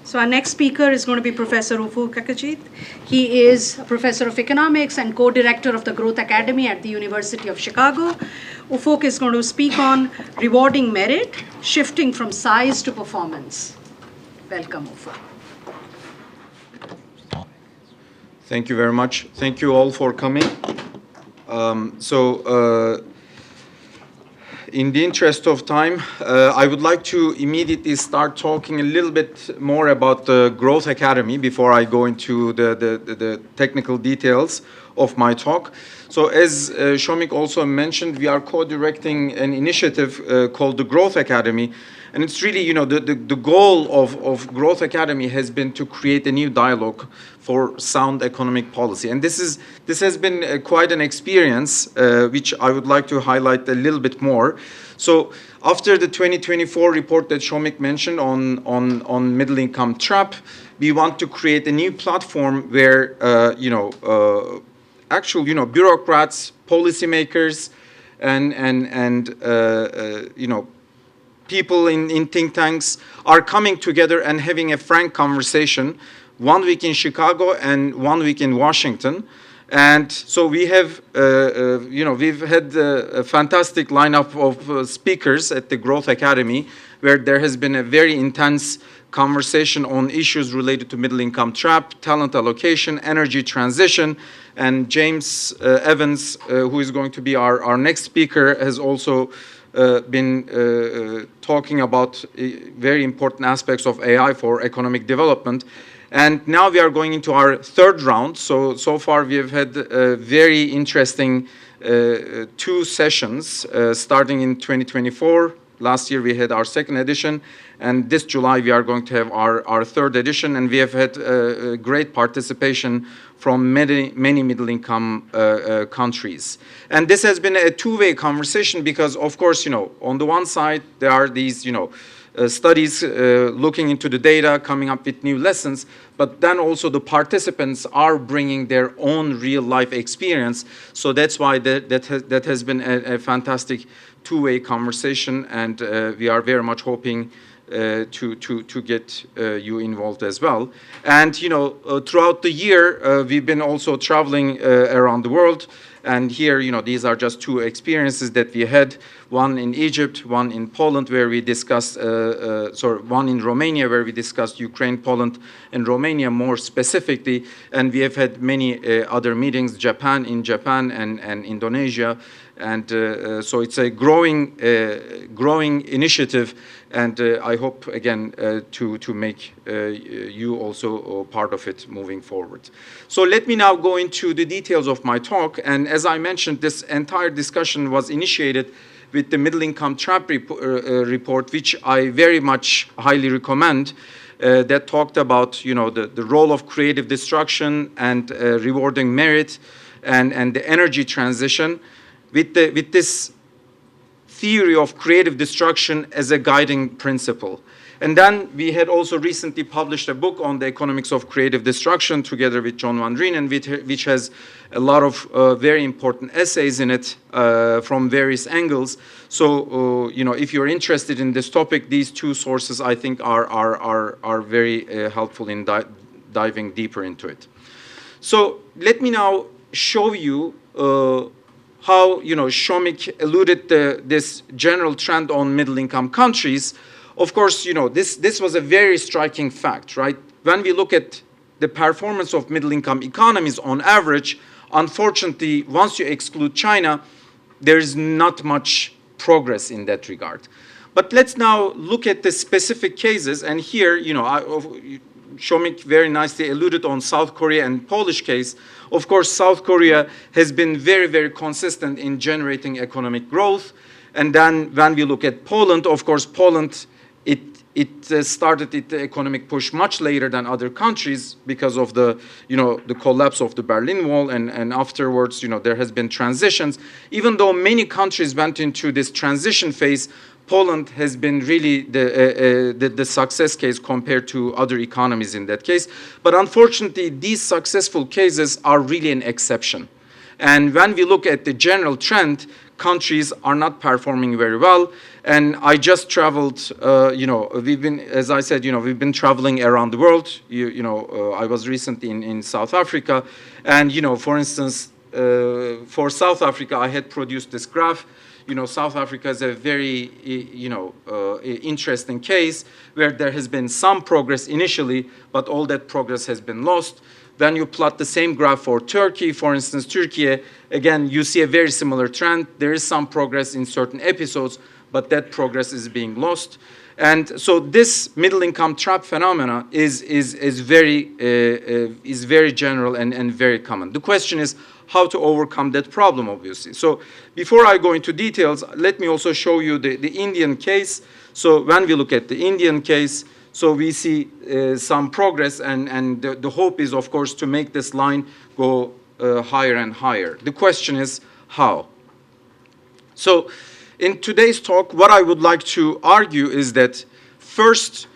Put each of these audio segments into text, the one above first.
So our next speaker is going to be Professor Ufuk Akcigit. He is a professor of economics and co-director of the Growth Academy at the University of Chicago. Ufuk is going to speak on rewarding merit, shifting from size to performance. Welcome, Ufuk. Thank you very much. Thank you all for coming. In the interest of time, I would like to immediately start talking a little bit more about the Growth Academy before I go into the technical details of my talk. So as Shomik also mentioned, we are co-directing an initiative called the Growth Academy. And it's really, the goal of Growth Academy has been to create a new dialogue for sound economic policy. And this has been quite an experience, which I would like to highlight a little bit more. So after the 2024 report that Shomik mentioned on middle income trap, we want to create a new platform where, bureaucrats, policymakers, and people in think tanks are coming together and having a frank conversation 1 week in Chicago and 1 week in Washington. And so we have, we've had a fantastic lineup of speakers at the Growth Academy, where there has been a very intense conversation on issues related to middle income trap, talent allocation, energy transition. And James Evans, who is going to be our next speaker, has also been talking about very important aspects of AI for economic development. And now we are going into our third round. So far we have had very interesting 2 sessions starting in 2024. Last year we had our second edition, and this July we are going to have our third edition, and we have had great participation from many middle-income countries. And this has been a two-way conversation because, of course, on the one side there are these, studies looking into the data, coming up with new lessons, but then also the participants are bringing their own real-life experience. So that's why that has been a fantastic two-way conversation, and we are very much hoping to get you involved as well. And throughout the year, we've been also traveling around the world. And here, these are just 2 experiences that we had. One in Egypt, one in Poland, where we discussed, one in Romania, where we discussed Ukraine, Poland, and Romania more specifically. And we have had many other meetings, in Japan and Indonesia. And so it's a growing initiative, and I hope again to make you also part of it moving forward. So let me now go into the details of my talk. And as I mentioned, this entire discussion was initiated with the Middle Income Trap report, which I very much highly recommend. That talked about the role of creative destruction and rewarding merit and the energy transition, with this theory of creative destruction as a guiding principle. And then we had also recently published a book on the economics of creative destruction together with John Van Reenen, which has a lot of very important essays in it from various angles. So, if you're interested in this topic, these 2 sources I think are very helpful in diving deeper into it. So let me now show you how, Shomik alluded to this general trend on middle-income countries. Of course, this was a very striking fact, right? When we look at the performance of middle-income economies on average, unfortunately, once you exclude China, there's not much progress in that regard. But let's now look at the specific cases. And here, Shomik very nicely alluded on South Korea and Polish case. Of course, South Korea has been very, very consistent in generating economic growth. And then when we look at Poland, of course, Poland, it started its economic push much later than other countries because of the collapse of the Berlin Wall, and afterwards, there has been transitions. Even though many countries went into this transition phase, Poland has been really the success case compared to other economies in that case. But unfortunately, these successful cases are really an exception. And when we look at the general trend, countries are not performing very well. And I just traveled, we've been, as I said, we've been traveling around the world. I was recently in South Africa. And, for instance, for South Africa, I had produced this graph. South Africa is a very, interesting case where there has been some progress initially, but all that progress has been lost. Then you plot the same graph for Turkey. For instance, Turkey, again, you see a very similar trend. There is some progress in certain episodes, but that progress is being lost. And so this middle income trap phenomena is very general and very common. The question is how to overcome that problem, obviously. So before I go into details, let me also show you the Indian case. So when we look at the Indian case, so we see some progress, and the hope is, of course, to make this line go higher and higher. The question is how? So in today's talk, what I would like to argue is that first,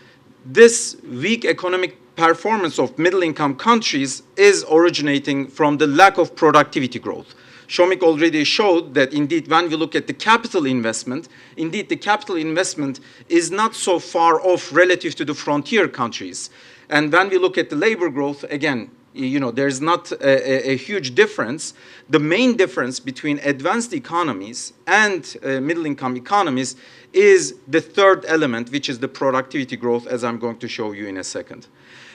this weak economic performance of middle-income countries is originating from the lack of productivity growth. Shomik already showed that indeed when we look at the capital investment, indeed the capital investment is not so far off relative to the frontier countries. And when we look at the labor growth, again, there's not a huge difference. The main difference between advanced economies and middle-income economies is the third element, which is the productivity growth, as I'm going to show you in a second.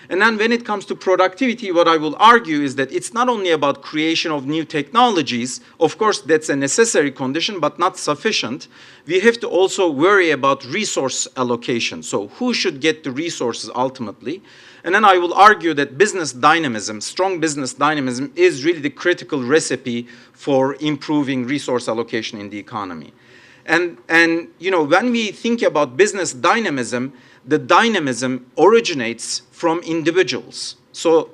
And then when it comes to productivity, what I will argue is that it's not only about creation of new technologies. Of course, that's a necessary condition, but not sufficient. We have to also worry about resource allocation. So who should get the resources ultimately? And then I will argue that business dynamism, strong business dynamism, is really the critical recipe for improving resource allocation in the economy. And when we think about business dynamism, the dynamism originates from individuals. So,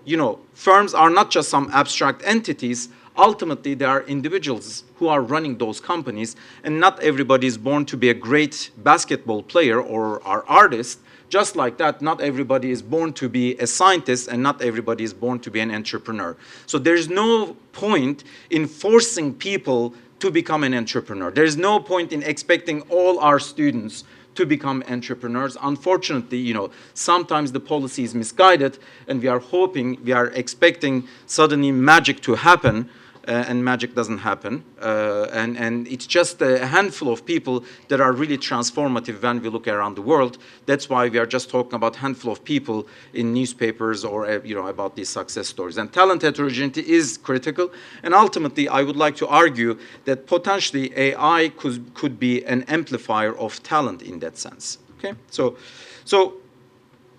firms are not just some abstract entities. Ultimately, they are individuals who are running those companies, and not everybody is born to be a great basketball player or an artist. Just like that, not everybody is born to be a scientist, and not everybody is born to be an entrepreneur. So there's no point in forcing people to become an entrepreneur. There's no point in expecting all our students to become entrepreneurs. Unfortunately, sometimes the policy is misguided, and we are expecting suddenly magic to happen, and magic doesn't happen. And it's just a handful of people that are really transformative when we look around the world. That's why we are just talking about a handful of people in newspapers or about these success stories. And talent heterogeneity is critical. And ultimately, I would like to argue that potentially AI could be an amplifier of talent in that sense. Okay, so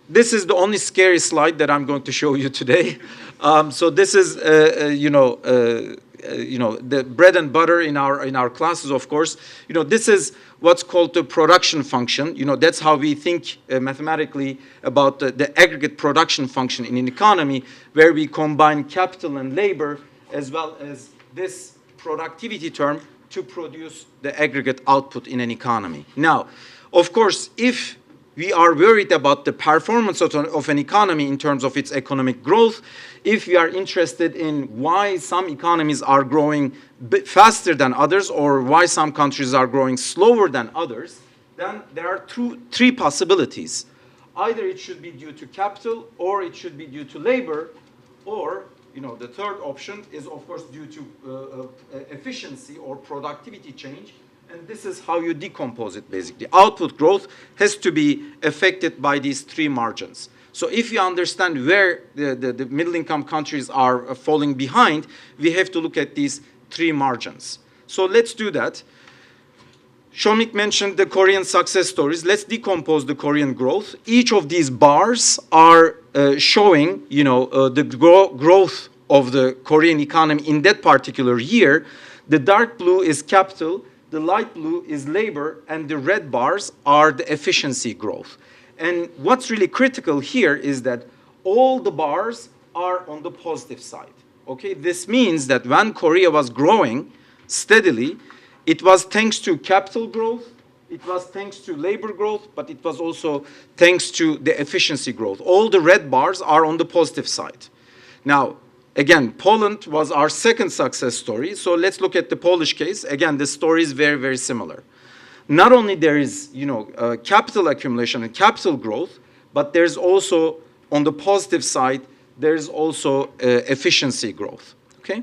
this is the only scary slide that I'm going to show you today. So this is, the bread and butter in our classes, of course. This is what's called the production function. That's how we think mathematically about the aggregate production function in an economy, where we combine capital and labor, as well as this productivity term, to produce the aggregate output in an economy. Now, of course, if we are worried about the performance of an economy in terms of its economic growth, if we are interested in why some economies are growing faster than others, or why some countries are growing slower than others, then there are three possibilities. Either it should be due to capital, or it should be due to labor, or the third option is, of course, due to efficiency or productivity change. And this is how you decompose it, basically. Output growth has to be affected by these three margins. So if you understand where the middle-income countries are falling behind, we have to look at these three margins. So let's do that. Shomik mentioned the Korean success stories. Let's decompose the Korean growth. Each of these bars are showing, the growth of the Korean economy in that particular year. The dark blue is capital, the light blue is labor, and the red bars are the efficiency growth. And what's really critical here is that all the bars are on the positive side. Okay, this means that when Korea was growing steadily, it was thanks to capital growth, it was thanks to labor growth, but it was also thanks to the efficiency growth. All the red bars are on the positive side. Now, Again, Poland was our second success story. So let's look at the Polish case. Again, the story is very, very similar. Not only there is, capital accumulation and capital growth, but there's also, on the positive side, there's also efficiency growth. Okay?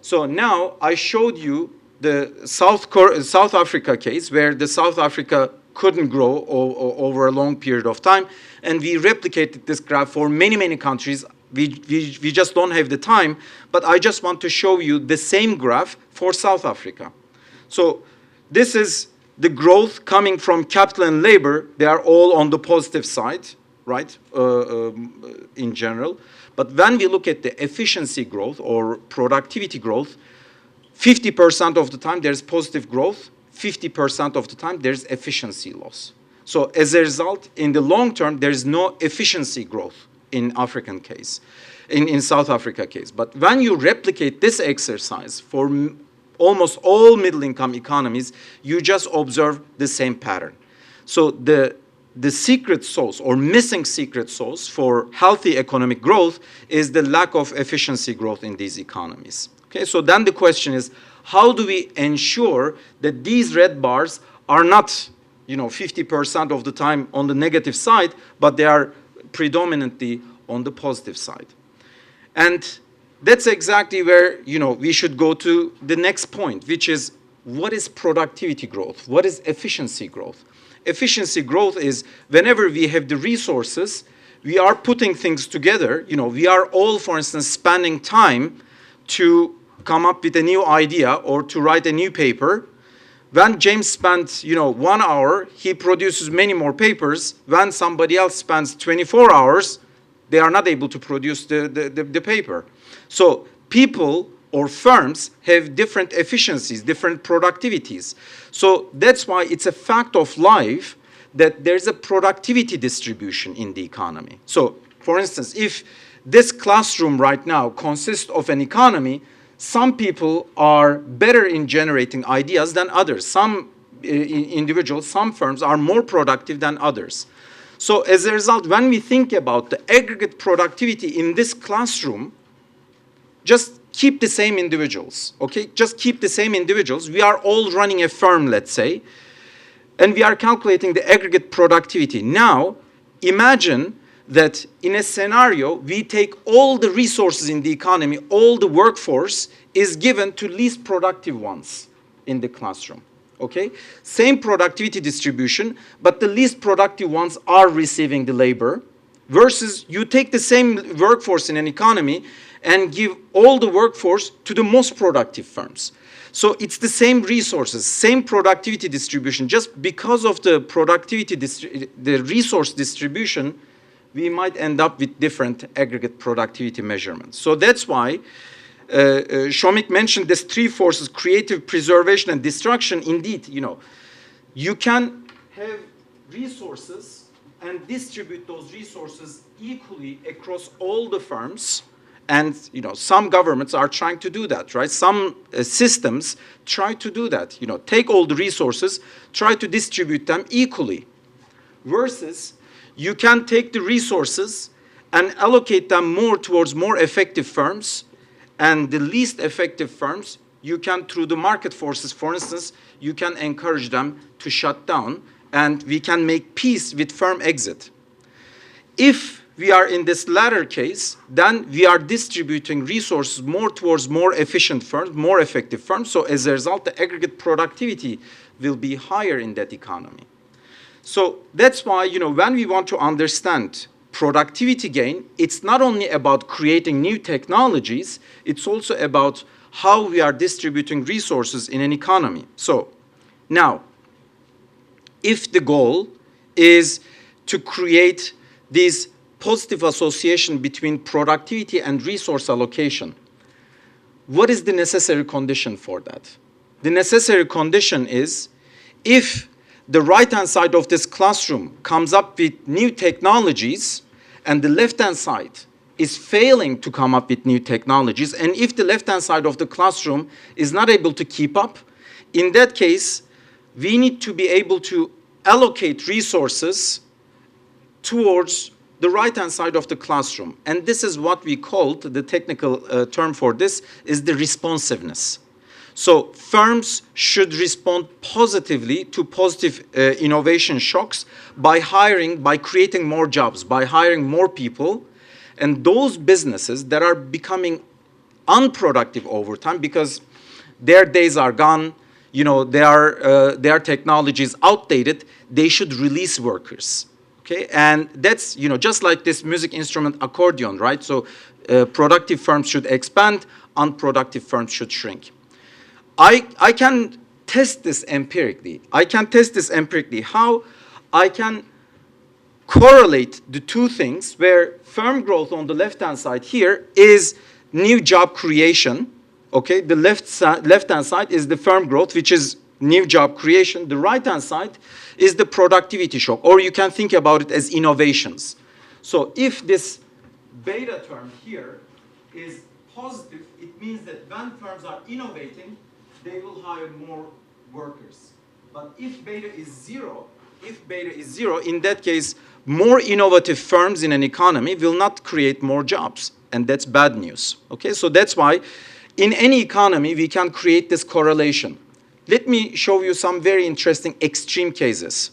So now I showed you the South Africa case, where the South Africa couldn't grow over a long period of time, and we replicated this graph for many, many countries. We just don't have the time, but I just want to show you the same graph for South Africa. So this is the growth coming from capital and labor. They are all on the positive side, right, in general. But when we look at the efficiency growth or productivity growth, 50% of the time there's positive growth, 50% of the time there's efficiency loss. So as a result, in the long term, there's no efficiency growth in African case, in South Africa case. But when you replicate this exercise for almost all middle income economies, you just observe the same pattern. So the secret sauce or missing secret sauce for healthy economic growth is the lack of efficiency growth in these economies. Okay, so then the question is, how do we ensure that these red bars are not, 50% of the time on the negative side, but they are predominantly on the positive side? And that's exactly where, we should go to the next point, which is, what is productivity growth? What is efficiency growth? Efficiency growth is whenever we have the resources, we are putting things together. We are all, for instance, spending time to come up with a new idea or to write a new paper. When James spent, 1 hour, he produces many more papers. When somebody else spends 24 hours, they are not able to produce the paper. So people or firms have different efficiencies, different productivities. So that's why it's a fact of life that there's a productivity distribution in the economy. So, for instance, if this classroom right now consists of an economy, some people are better in generating ideas than others. Some individuals, some firms are more productive than others. So as a result, when we think about the aggregate productivity in this classroom, just keep the same individuals, okay? Just keep the same individuals. We are all running a firm, let's say, and we are calculating the aggregate productivity. Now, imagine that in a scenario, we take all the resources in the economy, all the workforce is given to least productive ones in the classroom, okay? Same productivity distribution, but the least productive ones are receiving the labor, versus you take the same workforce in an economy and give all the workforce to the most productive firms. So it's the same resources, same productivity distribution. Just because of the productivity, the resource distribution, we might end up with different aggregate productivity measurements. So that's why Shomik mentioned these three forces: creative, preservation, and destruction. Indeed, you can have resources and distribute those resources equally across all the firms. And some governments are trying to do that, right? Some systems try to do that. Take all the resources, try to distribute them equally. Versus, you can take the resources and allocate them more towards more effective firms, and the least effective firms, you can, through the market forces, for instance, you can encourage them to shut down, and we can make peace with firm exit. If we are in this latter case, then we are distributing resources more towards more efficient firms, more effective firms. So as a result, the aggregate productivity will be higher in that economy. So that's why, when we want to understand productivity gain, it's not only about creating new technologies, it's also about how we are distributing resources in an economy. So now, if the goal is to create these positive association between productivity and resource allocation, what is the necessary condition for that? The necessary condition is, if the right-hand side of this classroom comes up with new technologies and the left-hand side is failing to come up with new technologies, and if the left-hand side of the classroom is not able to keep up, in that case, we need to be able to allocate resources towards the right-hand side of the classroom. And this is what we called, the technical term for this is the responsiveness. So firms should respond positively to positive innovation shocks by creating more jobs, by hiring more people. And those businesses that are becoming unproductive over time because their days are gone, you know, their technology is outdated, they should release workers. Okay, and that's, you know, just like this music instrument accordion, right? So productive firms should expand, unproductive firms should shrink. I can test this empirically. How I can correlate the two things where firm growth on the left-hand side here is new job creation. Okay, the left-hand side is the firm growth, which is new job creation. The right-hand side is the productivity shock, or you can think about it as innovations. So if this beta term here is positive, it means that when firms are innovating, they will hire more workers. But if beta is zero, in that case, more innovative firms in an economy will not create more jobs, and that's bad news. Okay, so that's why in any economy we can create this correlation. Let me show you some very interesting extreme cases.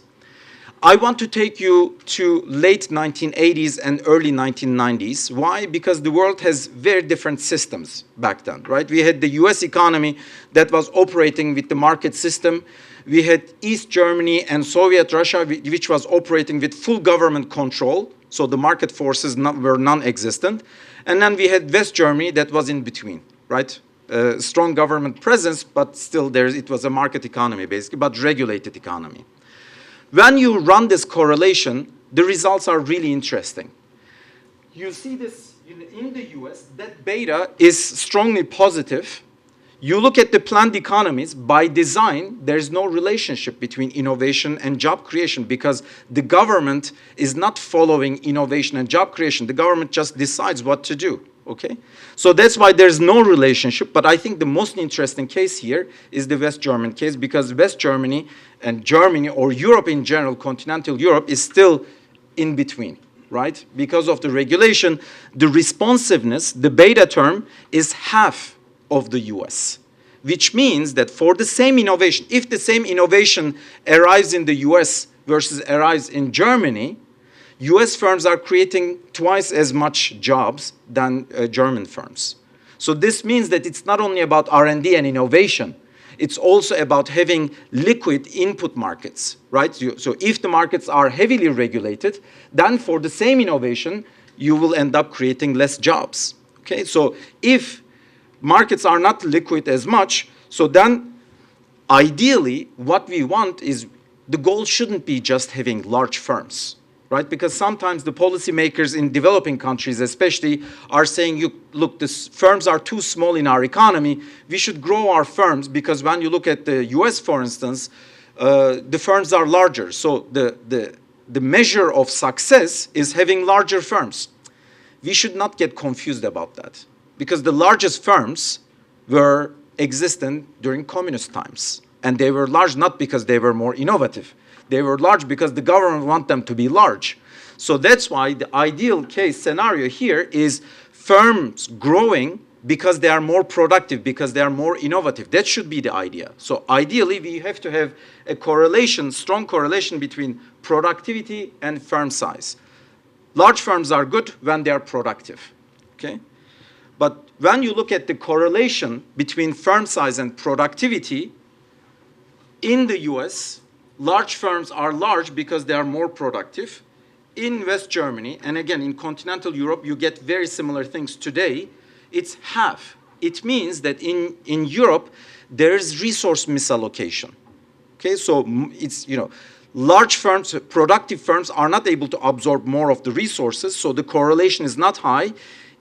I want to take you to late 1980s and early 1990s. Why? Because the world has very different systems back then, right? We had the US economy that was operating with the market system. We had East Germany and Soviet Russia, which was operating with full government control. So the market forces were non-existent. And then we had West Germany that was in between, right? Strong government presence, but still it was a market economy basically, but regulated economy. When you run this correlation, the results are really interesting. You see this in the US, that beta is strongly positive. You look at the planned economies, by design, there's no relationship between innovation and job creation because the government is not following innovation and job creation. The government just decides what to do. Okay? So that's why there's no relationship, but I think the most interesting case here is the West German case because West Germany and Germany or Europe in general, continental Europe, is still in between, right? Because of the regulation, the responsiveness, the beta term, is half of the US, which means that for the same innovation, if the same innovation arrives in the US versus arrives in Germany, US firms are creating twice as much jobs than German firms. So this means that it's not only about R&D and innovation, it's also about having liquid input markets, right? So if the markets are heavily regulated, then for the same innovation, you will end up creating less jobs, okay? So if markets are not liquid as much, so then ideally what we want is the goal shouldn't be just having large firms, right? Because sometimes the policymakers in developing countries especially are saying, look, these firms are too small in our economy. We should grow our firms because when you look at the US, for instance, the firms are larger. So the measure of success is having larger firms. We should not get confused about that because the largest firms were existent during communist times. And they were large not because they were more innovative. They were large because the government want them to be large. So that's why the ideal case scenario here is firms growing because they are more productive, because they are more innovative. That should be the idea. So ideally, we have to have a correlation, strong correlation between productivity and firm size. Large firms are good when they are productive, okay? But when you look at the correlation between firm size and productivity, in the US, large firms are large because they are more productive. In West Germany, and again, in continental Europe, you get very similar things today. It's half. It means that in Europe, there's resource misallocation. Okay, so it's, you know, large firms, productive firms are not able to absorb more of the resources, so the correlation is not high.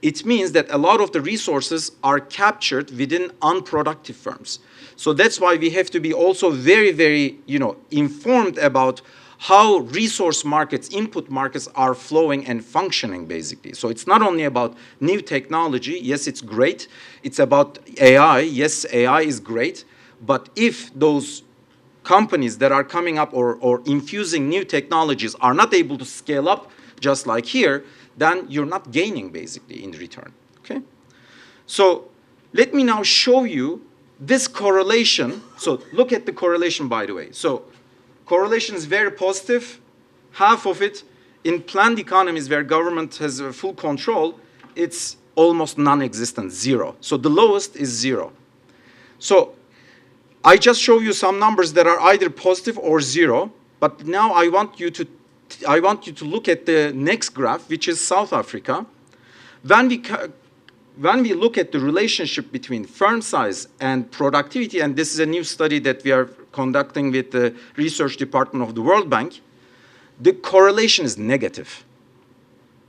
It means that a lot of the resources are captured within unproductive firms. So that's why we have to be also very, very, you know, informed about how resource markets, input markets are flowing and functioning basically. So it's not only about new technology. Yes, it's great. It's about AI. Yes, AI is great. But if those companies that are coming up or infusing new technologies are not able to scale up just like here, then you're not gaining basically in return, okay? So let me now show you this correlation. So look at the correlation, by the way. So correlation is very positive. Half of it in planned economies where government has full control, it's almost non-existent, zero. So the lowest is zero. So I just show you some numbers that are either positive or zero, but now I want you to look at the next graph, which is South Africa. When we look at the relationship between firm size and productivity, and this is a new study that we are conducting with the research department of the World Bank, the correlation is negative.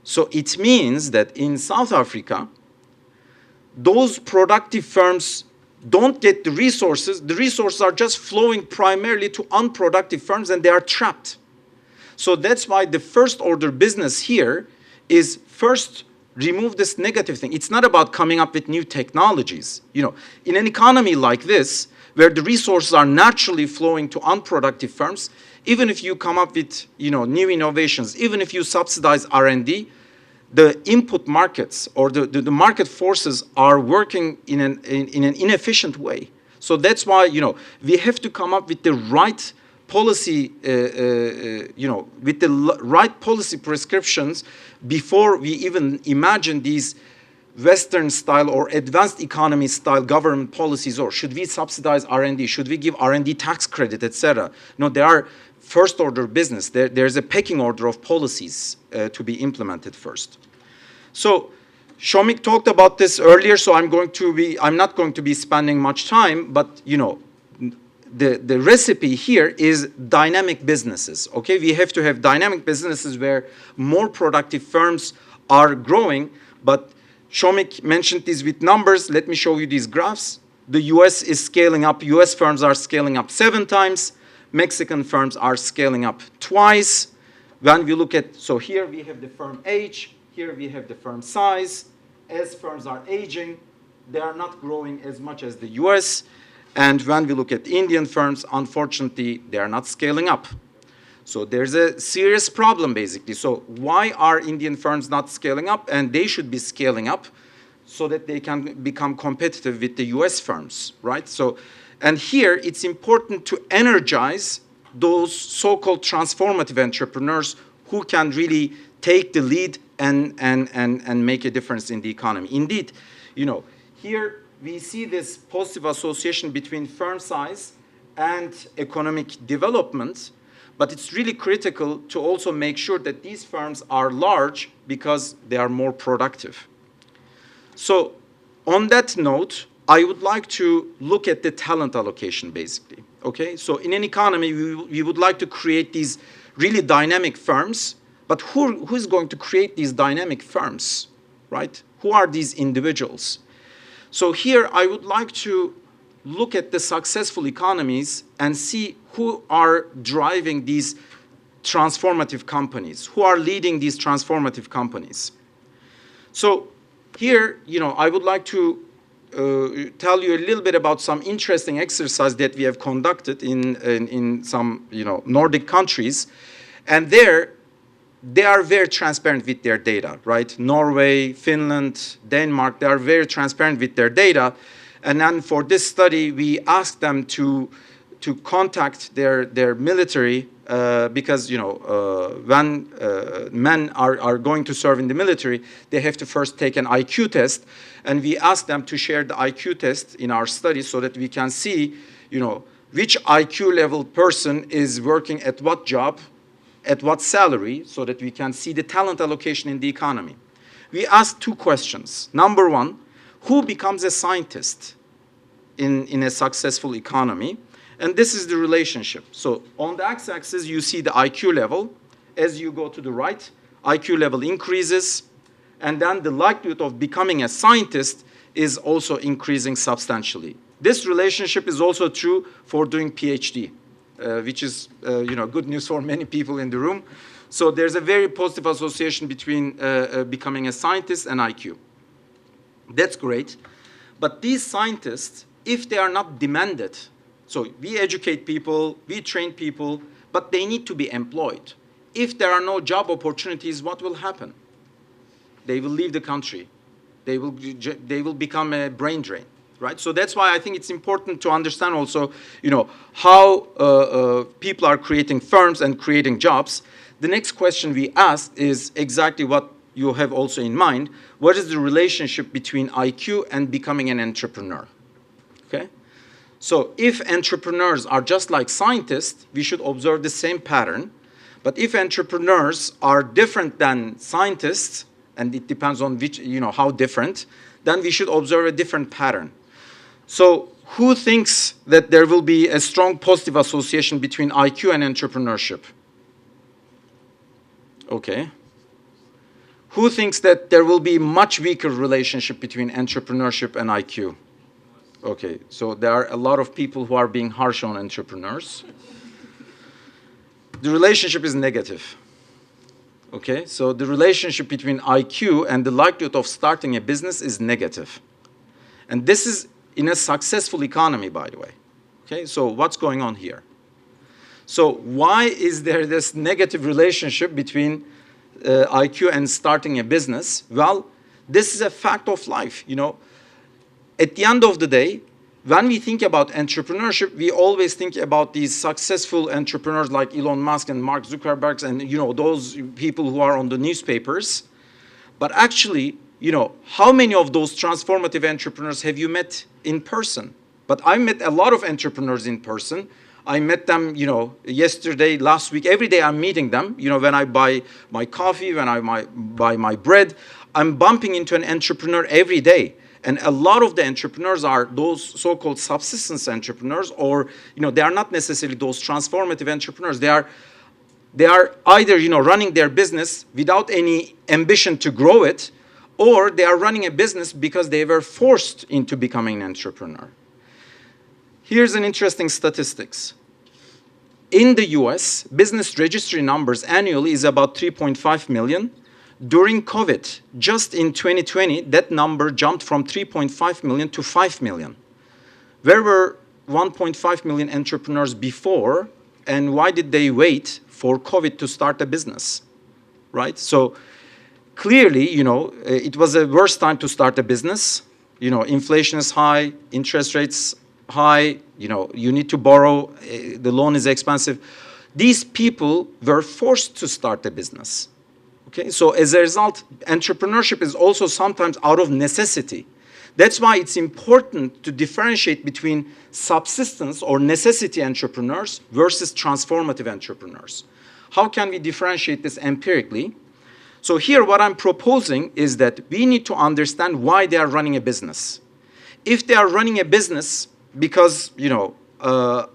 So it means that in South Africa, those productive firms don't get the resources. The resources are just flowing primarily to unproductive firms, and they are trapped. So that's why the first order business here is first remove this negative thing. It's not about coming up with new technologies. You know, in an economy like this, where the resources are naturally flowing to unproductive firms, even if you come up with, you know, new innovations, even if you subsidize R&D, the input markets or the market forces are working in an inefficient way. So that's why, you know, we have to come up with the right policy, you know, with the right policy prescriptions before we even imagine these Western style or advanced economy style government policies, or should we subsidize R&D? Should we give R&D tax credit, etc.? No, there are first order business. There's a pecking order of policies to be implemented first. So Shomik talked about this earlier, so I'm not going to be spending much time, but you know, the recipe here is dynamic businesses, okay? We have to have dynamic businesses where more productive firms are growing, but Shomik mentioned this with numbers. Let me show you these graphs. The US is scaling up. US firms are scaling up 7 times. Mexican firms are scaling up twice. When we look at, so here we have the firm age, here we have the firm size. As firms are aging, they are not growing as much as the US. And when we look at Indian firms, unfortunately, they are not scaling up. So there's a serious problem, basically. So why are Indian firms not scaling up? And they should be scaling up so that they can become competitive with the US firms, right? So, and here it's important to energize those so-called transformative entrepreneurs who can really take the lead and make a difference in the economy. Indeed, you know, here we see this positive association between firm size and economic development. But it's really critical to also make sure that these firms are large because they are more productive. So on that note, I would like to look at the talent allocation, basically, okay? So in an economy, we would like to create these really dynamic firms, but who is going to create these dynamic firms, right? Who are these individuals? So here I would like to look at the successful economies and see who are driving these transformative companies, who are leading these transformative companies. So here, you know, I would like to tell you a little bit about some interesting exercise that we have conducted in some, you know, Nordic countries. And there, they are very transparent with their data, right? Norway, Finland, Denmark, they are very transparent with their data. And then for this study, we asked them to contact their military because, you know, when men are going to serve in the military, they have to first take an IQ test. And we asked them to share the IQ test in our study so that we can see, you know, which IQ level person is working at what job, at what salary, so that we can see the talent allocation in the economy. We asked 2 questions. Number 1, who becomes a scientist in a successful economy? And this is the relationship. So on the x-axis, you see the IQ level. As you go to the right, IQ level increases. And then the likelihood of becoming a scientist is also increasing substantially. This relationship is also true for doing PhD, which is you know, good news for many people in the room. So there's a very positive association between becoming a scientist and IQ. That's great. But these scientists, if they are not demanded, so we educate people, we train people, but they need to be employed. if there are no job opportunities, what will happen? They will leave the country. They will become a brain drain, right? So that's why I think it's important to understand also, how people are creating firms and creating jobs. The next question we asked is exactly what you have also in mind. What is the relationship between IQ and becoming an entrepreneur? Okay? So if entrepreneurs are just like scientists, we should observe the same pattern. But if entrepreneurs are different than scientists, and it depends on which, how different, then we should observe a different pattern. So who thinks that there will be a strong positive association between IQ and entrepreneurship? Okay. Who thinks that there will be much weaker relationship between entrepreneurship and IQ? Okay, so there are a lot of people who are being harsh on entrepreneurs. The relationship is negative. Okay, so the relationship between IQ and the likelihood of starting a business is negative. And this is in a successful economy, by the way. Okay, so what's going on here? So why is there this negative relationship between IQ and starting a business? Well, this is a fact of life, At the end of the day, when we think about entrepreneurship, we always think about these successful entrepreneurs like Elon Musk and Mark Zuckerberg and, those people who are on the newspapers. But actually, how many of those transformative entrepreneurs have you met in person? But I met a lot of entrepreneurs in person. I met them, yesterday, last week. Every day I'm meeting them. When I buy my coffee, when I buy my bread, I'm bumping into an entrepreneur every day. And a lot of the entrepreneurs are those so-called subsistence entrepreneurs, or they are not necessarily those transformative entrepreneurs. They are either running their business without any ambition to grow it, or they are running a business because they were forced into becoming an entrepreneur. Here's an interesting statistics. In the US, business registry numbers annually is about 3.5 million. During COVID, just in 2020, that number jumped from 3.5 million to 5 million. Where were 1.5 million entrepreneurs before, and why did they wait for COVID to start a business, right? So clearly, it was a worse time to start a business. Inflation is high, interest rates high, you need to borrow, the loan is expensive. These people were forced to start a business. Okay, so as a result, entrepreneurship is also sometimes out of necessity. That's why it's important to differentiate between subsistence or necessity entrepreneurs versus transformative entrepreneurs. How can we differentiate this empirically? So here what I'm proposing is that we need to understand why they are running a business. If they are running a business because,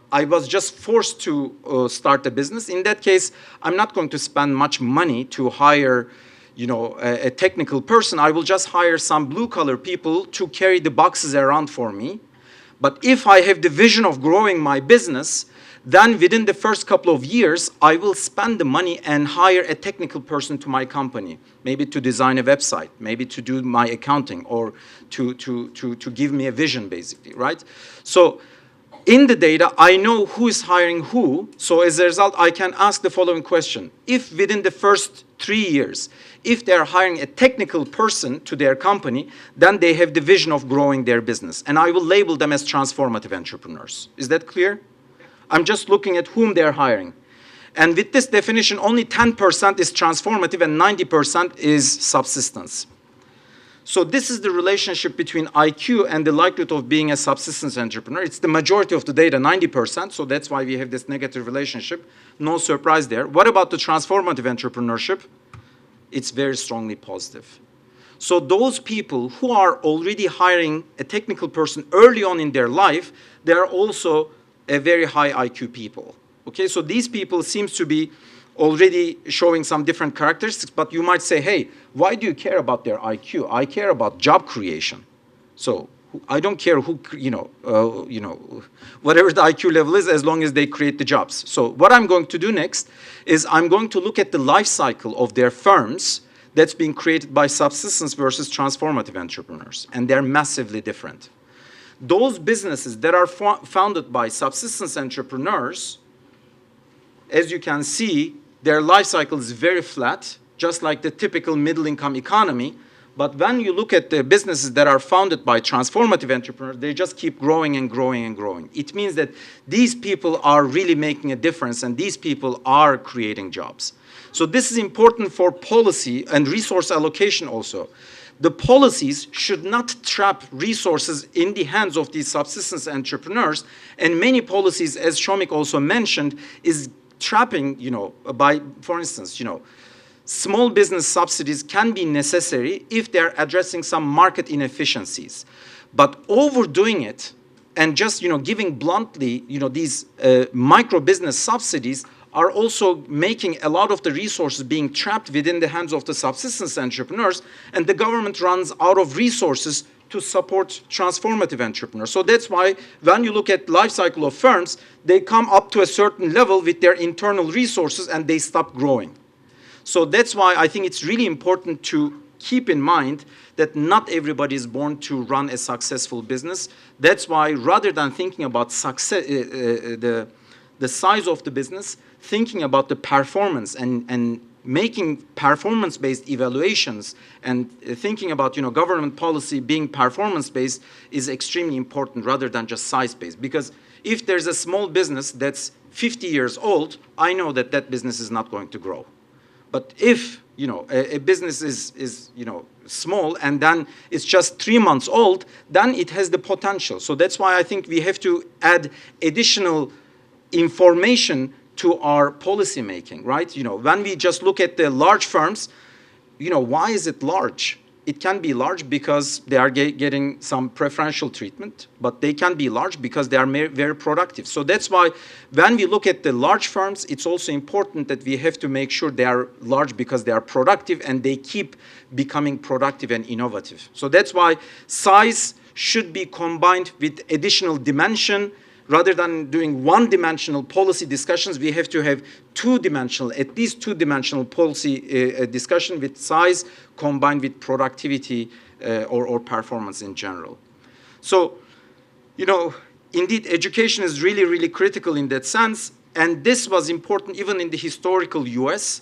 I was just forced to start a business, in that case, I'm not going to spend much money to hire, a technical person. I will just hire some blue-collar people to carry the boxes around for me. But if I have the vision of growing my business, then within the first couple of years, I will spend the money and hire a technical person to my company, maybe to design a website, maybe to do my accounting, or to give me a vision, basically, right? So in the data, I know who is hiring who. So as a result, I can ask the following question. If within the first 3 years, if they are hiring a technical person to their company, then they have the vision of growing their business. And I will label them as transformative entrepreneurs. Is that clear? I'm just looking at whom they're hiring. And with this definition, only 10% is transformative and 90% is subsistence. So this is the relationship between IQ and the likelihood of being a subsistence entrepreneur. It's the majority of the data, 90%, so that's why we have this negative relationship. No surprise there. What about the transformative entrepreneurship? It's very strongly positive. So those people who are already hiring a technical person early on in their life, they are also a very high IQ people. Okay, so these people seems to be already showing some different characteristics, but you might say, hey, why do you care about their IQ? I care about job creation. So I don't care who, whatever the IQ level is, as long as they create the jobs. So what I'm going to do next is I'm going to look at the life cycle of their firms that's being created by subsistence versus transformative entrepreneurs, and they're massively different. Those businesses that are founded by subsistence entrepreneurs, as you can see, their life cycle is very flat, just like the typical middle-income economy. But when you look at the businesses that are founded by transformative entrepreneurs, they just keep growing and growing and growing. It means that these people are really making a difference, and these people are creating jobs. So this is important for policy and resource allocation also. The policies should not trap resources in the hands of these subsistence entrepreneurs. And many policies, as Shomik also mentioned, is trapping, by, for instance, small business subsidies can be necessary if they're addressing some market inefficiencies. But overdoing it and just, giving bluntly, these micro business subsidies are also making a lot of the resources being trapped within the hands of the subsistence entrepreneurs, and the government runs out of resources to support transformative entrepreneurs. So that's why when you look at life cycle of firms, they come up to a certain level with their internal resources and they stop growing. So that's why I think it's really important to keep in mind that not everybody is born to run a successful business. That's why rather than thinking about success, the size of the business, thinking about the performance and making performance-based evaluations and thinking about government policy being performance-based is extremely important rather than just size-based. Because if there's a small business that's 50 years old, I know that that business is not going to grow. But if a business is small and then it's just 3 months old, then it has the potential. So that's why I think we have to add additional information to our policy making, right? When we just look at the large firms, why is it large? It can be large because they are getting some preferential treatment, but they can be large because they are very productive. So that's why when we look at the large firms, it's also important that we have to make sure they are large because they are productive and they keep becoming productive and innovative. So that's why size should be combined with additional dimension. Rather than doing one-dimensional policy discussions, we have to have two-dimensional, at least two-dimensional policy discussion with size combined with productivity or performance in general. So, indeed, education is really, really critical in that sense. And this was important even in the historical US.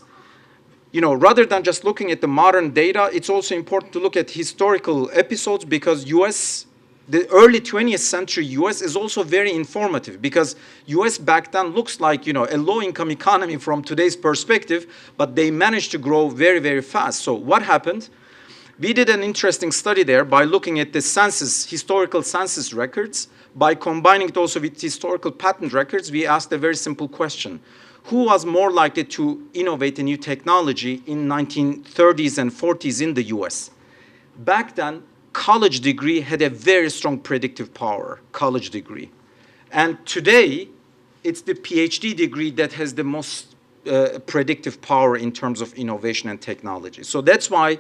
Rather than just looking at the modern data, it's also important to look at historical episodes because the early 20th century US is also very informative because US back then looks like, a low-income economy from today's perspective, but they managed to grow very, very fast. So what happened? We did an interesting study there by looking at the census, historical census records. By combining it also with historical patent records, we asked a very simple question. Who was more likely to innovate a new technology in 1930s and 40s in the US? Back then, college degree had a very strong predictive power, college degree. And today, it's the PhD degree that has the most predictive power in terms of innovation and technology. So that's why,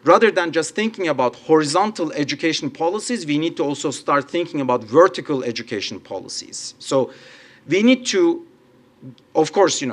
rather than just thinking about horizontal education policies, we need to also start thinking about vertical education policies. So we need to, of course,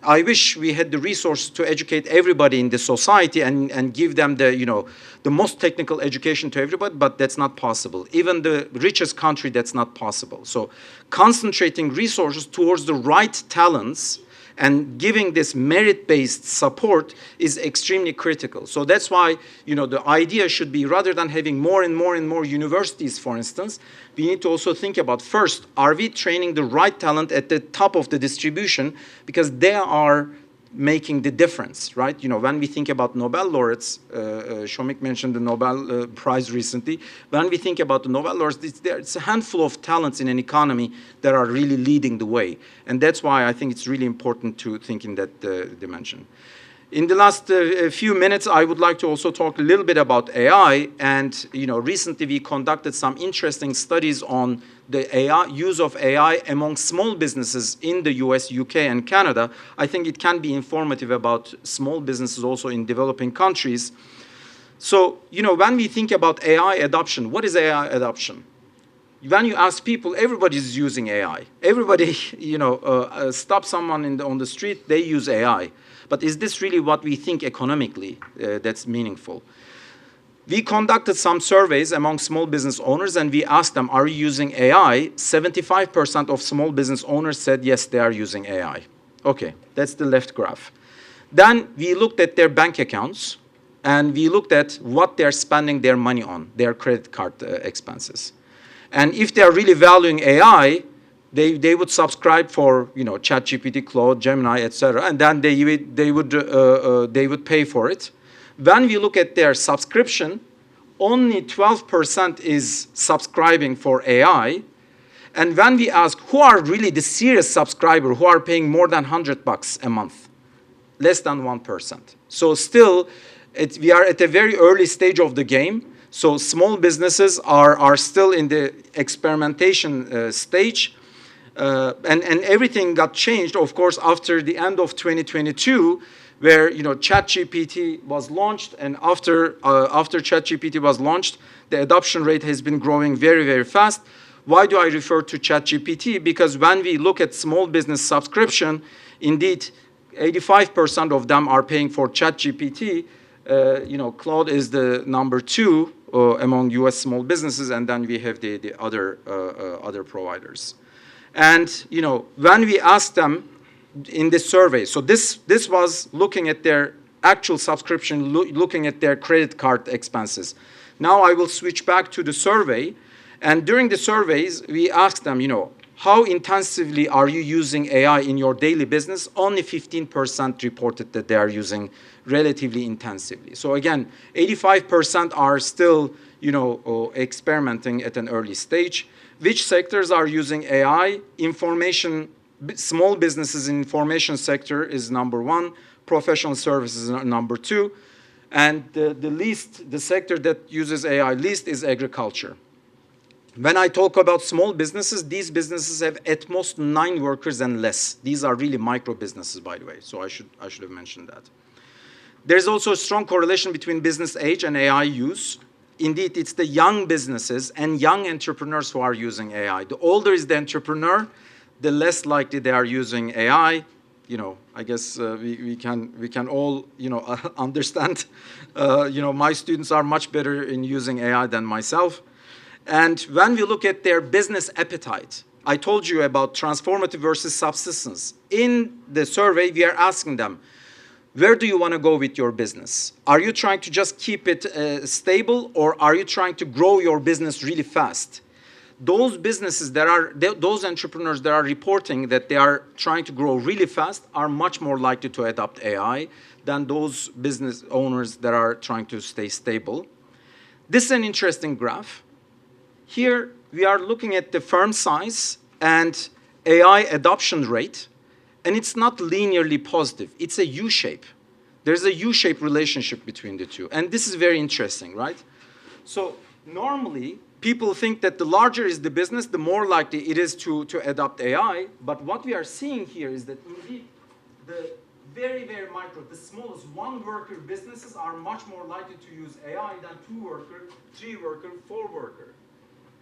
I wish we had the resources to educate everybody in the society and give them the most technical education to everybody, but that's not possible. Even the richest country, that's not possible. So concentrating resources towards the right talents and giving this merit-based support is extremely critical. So that's why, the idea should be rather than having more and more and more universities, for instance, we need to also think about first, are we training the right talent at the top of the distribution because they are making the difference, right? When we think about Nobel laureates, Shomik mentioned the Nobel Prize recently. When we think about the Nobel laureates, it's a handful of talents in an economy that are really leading the way. And that's why I think it's really important to think in that dimension. In the last few minutes, I would like to also talk a little bit about AI. And recently we conducted some interesting studies on the use of AI among small businesses in the US, UK, and Canada. I think it can be informative about small businesses also in developing countries. So, when we think about AI adoption, what is AI adoption? When you ask people, everybody's using AI. Everybody, stop someone on the street, they use AI. But is this really what we think economically that's meaningful? We conducted some surveys among small business owners and we asked them, are you using AI? 75% of small business owners said, yes, they are using AI. Okay, that's the left graph. Then we looked at their bank accounts, and we looked at what they're spending their money on, their credit card expenses. And if they're really valuing AI, they would subscribe for, you know, ChatGPT, Claude, Gemini, etc., and then they would pay for it. When we look at their subscription, only 12% is subscribing for AI. And when we ask who are really the serious subscriber, who are paying more than $100 a month, less than 1%. So still, we are at a very early stage of the game. So small businesses are still in the experimentation stage. And everything got changed, of course, after the end of 2022, where, you know, ChatGPT was launched, and after ChatGPT was launched, the adoption rate has been growing very, very fast. Why do I refer to ChatGPT? Because when we look at small business subscription, indeed, 85% of them are paying for ChatGPT. You know, Claude is the number 2 among US small businesses, and then we have the other providers. And, you know, when we asked them in this survey, so this was looking at their actual subscription, looking at their credit card expenses. Now I will switch back to the survey. And during the surveys, we asked them, you know, how intensively are you using AI in your daily business? Only 15% reported that they are using relatively intensively. So again, 85% are still, you know, experimenting at an early stage. Which sectors are using AI? Information, small businesses in information sector is number 1. Professional services is number 2. And the sector that uses AI least is agriculture. When I talk about small businesses, these businesses have at most 9 workers and less. These are really micro businesses, by the way, so I should have mentioned that. There's also a strong correlation between business age and AI use. Indeed, it's the young businesses and young entrepreneurs who are using AI. The older is the entrepreneur, the less likely they are using AI. You know, I guess we can all, you know, understand. You know, my students are much better in using AI than myself. And when we look at their business appetite, I told you about transformative versus subsistence. In the survey, we are asking them, where do you want to go with your business? Are you trying to just keep it stable, or are you trying to grow your business really fast? Those businesses those entrepreneurs that are reporting that they are trying to grow really fast are much more likely to adopt AI than those business owners that are trying to stay stable. This is an interesting graph. Here, we are looking at the firm size and AI adoption rate, and it's not linearly positive. It's a U-shape. There's a U-shape relationship between the two, and this is very interesting, right? So normally, people think that the larger is the business, the more likely it is to adopt AI, but what we are seeing here is that indeed, the very, very micro, the smallest 1-worker businesses are much more likely to use AI than 2-worker, 3-worker, 4-worker.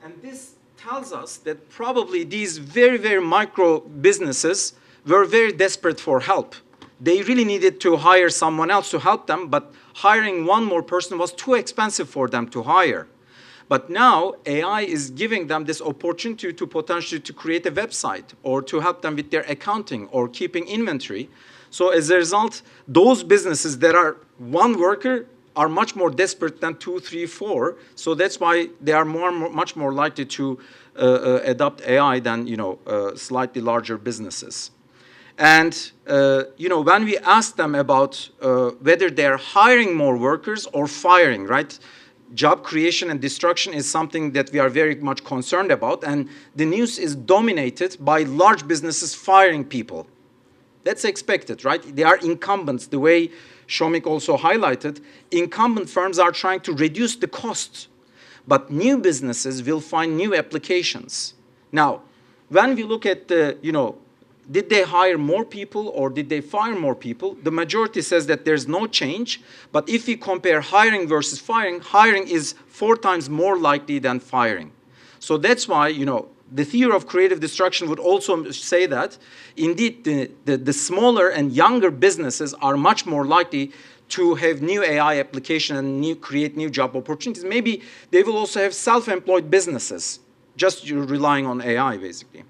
And this tells us that probably these very, very micro businesses were very desperate for help. They really needed to hire someone else to help them, but hiring one more person was too expensive for them to hire. But now AI is giving them this opportunity to potentially to create a website or to help them with their accounting or keeping inventory. So as a result, those businesses that are 1 worker are much more desperate than 2, 3, 4. So that's why they are much more likely to adopt AI than, you know, slightly larger businesses. And you know, when we ask them about whether they're hiring more workers or firing, right? Job creation and destruction is something that we are very much concerned about, and the news is dominated by large businesses firing people. That's expected, right? They are incumbents. The way Shomik also highlighted, incumbent firms are trying to reduce the cost, but new businesses will find new applications. Now, when we look at the, you know, did they hire more people or did they fire more people? The majority says that there's no change, but if we compare hiring versus firing, hiring is 4 times more likely than firing. So that's why, you know, the theory of creative destruction would also say that, indeed, the smaller and younger businesses are much more likely to have new AI application and create new job opportunities. Maybe they will also have self-employed businesses, just relying on AI, basically.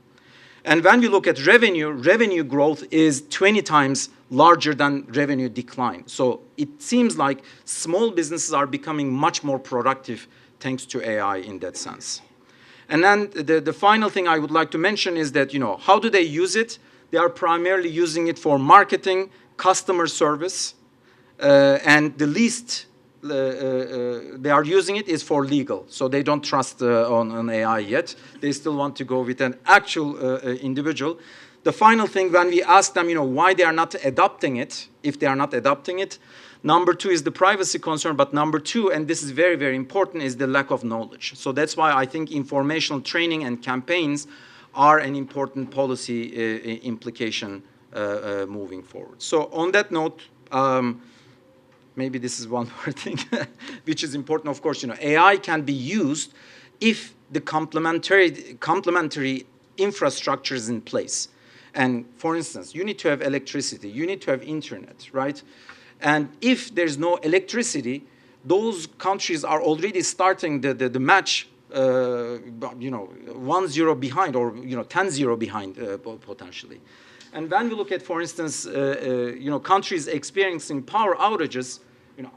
And when we look at revenue, revenue growth is 20 times larger than revenue decline. So it seems like small businesses are becoming much more productive thanks to AI in that sense. And then the final thing I would like to mention is that, how do they use it? They are primarily using it for marketing, customer service, and the least they are using it is for legal. So they don't trust on AI yet. They still want to go with an actual individual. The final thing, when we ask them, why they are not adopting it, if they are not adopting it, number two is the privacy concern, but number two, and this is very, very important, is the lack of knowledge. So that's why I think informational training and campaigns are an important policy implication moving forward. So on that note, maybe this is one more thing, which is important. Of course, AI can be used if the complementary infrastructure is in place. And for instance, you need to have electricity, you need to have internet, right? And if there's no electricity, those countries are already starting the match, 1-0 behind, or 10-0 behind potentially. And when we look at, for instance, countries experiencing power outages,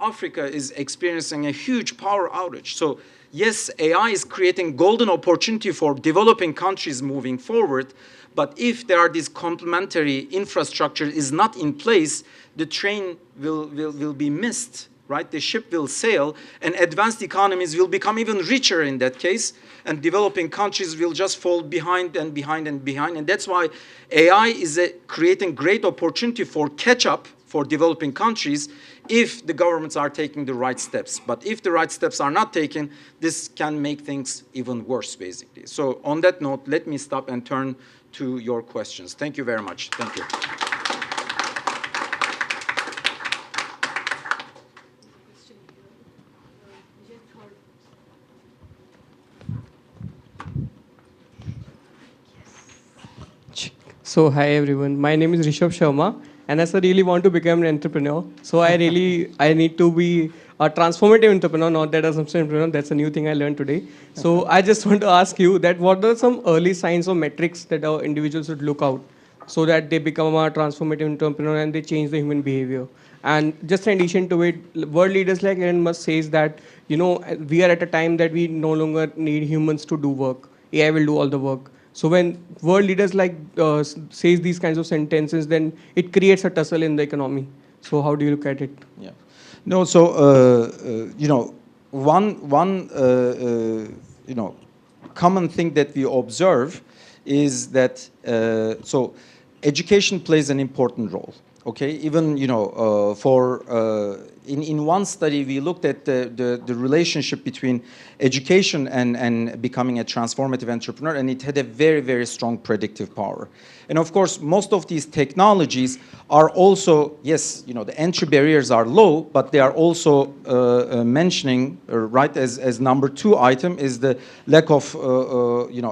Africa is experiencing a huge power outage. So yes, AI is creating golden opportunity for developing countries moving forward, but if there are these complementary infrastructure is not in place, the train will be missed, right? The ship will sail, and advanced economies will become even richer in that case, and developing countries will just fall behind and behind and behind. And that's why AI is creating great opportunity for catch-up for developing countries if the governments are taking the right steps. But if the right steps are not taken, this can make things even worse, basically. So on that note, let me stop and turn to your questions. Thank you very much. Thank you. So hi everyone, my name is Rishabh Sharma, and as I really want to become an entrepreneur, so I need to be a transformative entrepreneur, not that as an entrepreneur. That's a new thing I learned today. So I just want to ask you that what are some early signs or metrics that our individuals should look out so that they become a transformative entrepreneur and they change the human behavior. And just in addition to it, world leaders like Elon Musk says that we are at a time that we no longer need humans to do work. AI will do all the work. So when world leaders says these kinds of sentences, then it creates a tussle in the economy. So how do you look at it? Yeah. No, so one common thing that we observe is that so education plays an important role. Okay, even in one study we looked at the relationship between education and becoming a transformative entrepreneur, and it had a very, very strong predictive power. And of course, most of these technologies are also, yes, the entry barriers are low, but they are also mentioning, right, as number two item is the lack of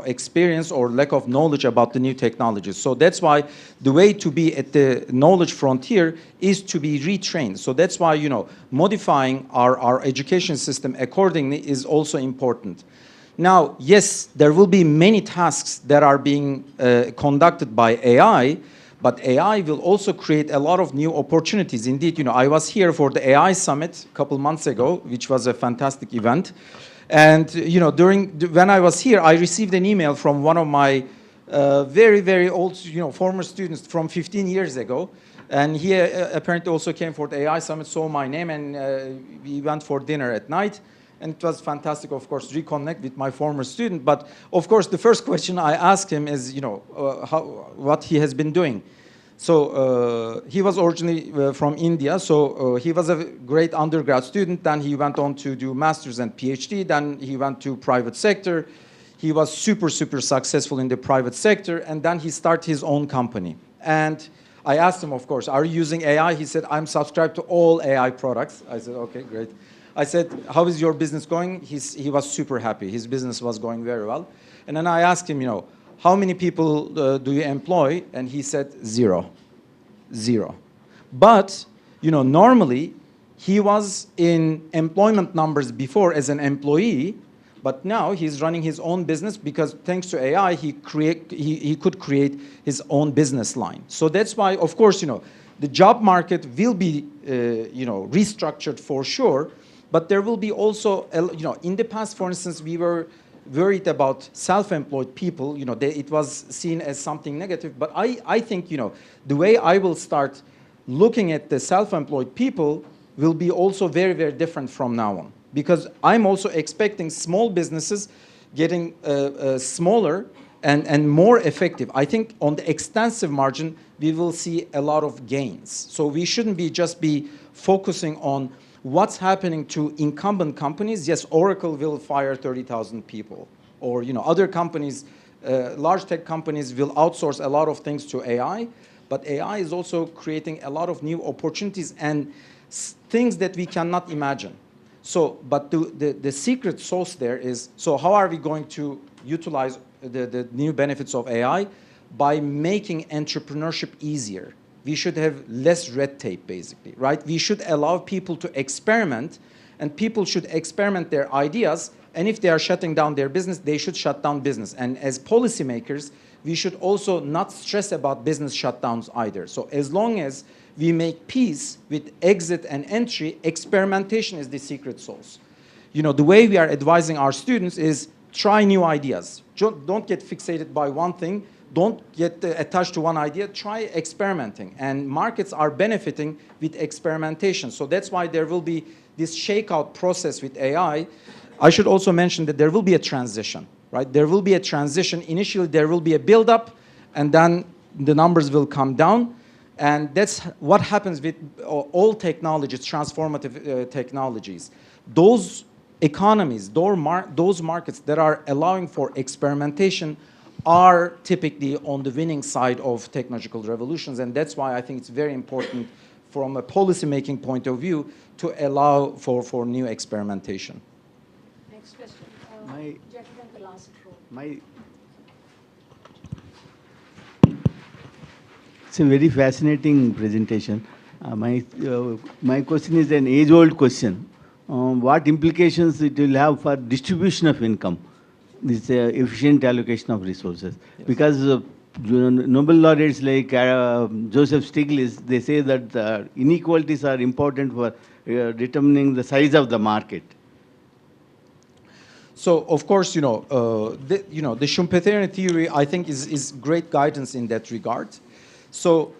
experience or lack of knowledge about the new technologies. So that's why the way to be at the knowledge frontier is to be retrained. So that's why modifying our education system accordingly is also important. Now, yes, there will be many tasks that are being conducted by AI, but AI will also create a lot of new opportunities. Indeed, I was here for the AI Summit a couple months ago, which was a fantastic event. And, when I was here, I received an email from one of my very, very old, former students from 15 years ago. And he apparently also came for the AI Summit, saw my name, and we went for dinner at night. And it was fantastic, of course, to reconnect with my former student. But of course, the first question I asked him is, what he has been doing. So he was originally from India. So he was a great undergrad student. Then he went on to do master's and PhD. Then he went to private sector. He was super, super successful in the private sector. And then he started his own company. And I asked him, of course, are you using AI? He said, I'm subscribed to all AI products. I said, okay, great. I said, how is your business going? He was super happy. His business was going very well. And then I asked him, how many people do you employ? And he said, zero. But, normally, he was in employment numbers before as an employee, But now he's running his own business because thanks to AI, he could create his own business line. So that's why, of course, the job market will be, restructured for sure. But there will be also, in the past, for instance, we were worried about self-employed people. It was seen as something negative. But I think, the way I will start looking at the self-employed people will be also very, very different from now on. Because I'm also expecting small businesses getting smaller and more effective. I think on the extensive margin, we will see a lot of gains. So we shouldn't just be focusing on what's happening to incumbent companies. Yes, Oracle will fire 30,000 people. Or other companies, large tech companies will outsource a lot of things to AI. But AI is also creating a lot of new opportunities and things that we cannot imagine. So, but the secret sauce there is, so how are we going to utilize the new benefits of AI? By making entrepreneurship easier. We should have less red tape, basically, right? We should allow people to experiment, and people should experiment their ideas, and if they are shutting down their business, they should shut down business. And as policymakers, we should also not stress about business shutdowns either. So as long as we make peace with exit and entry, experimentation is the secret sauce. The way we are advising our students is try new ideas. Don't get fixated by one thing. Don't get attached to one idea. Try experimenting. And markets are benefiting with experimentation. So that's why there will be this shakeout process with AI. I should also mention that there will be a transition, right? There will be a transition. Initially, there will be a build-up, and then the numbers will come down. And that's what happens with all technologies, transformative technologies. Those economies, those markets that are allowing for experimentation are typically on the winning side of technological revolutions. And that's why I think it's very important from a policy-making point of view to allow for new experimentation. Next question. Gentleman, the last row. It's a very fascinating presentation. My question is an age-old question. What implications it will have for distribution of income, this efficient allocation of resources? Yes. Because Nobel laureates like Joseph Stiglitz, they say that inequalities are important for determining the size of the market. So, of course, the Schumpeterian theory, I think, is great guidance in that regard. So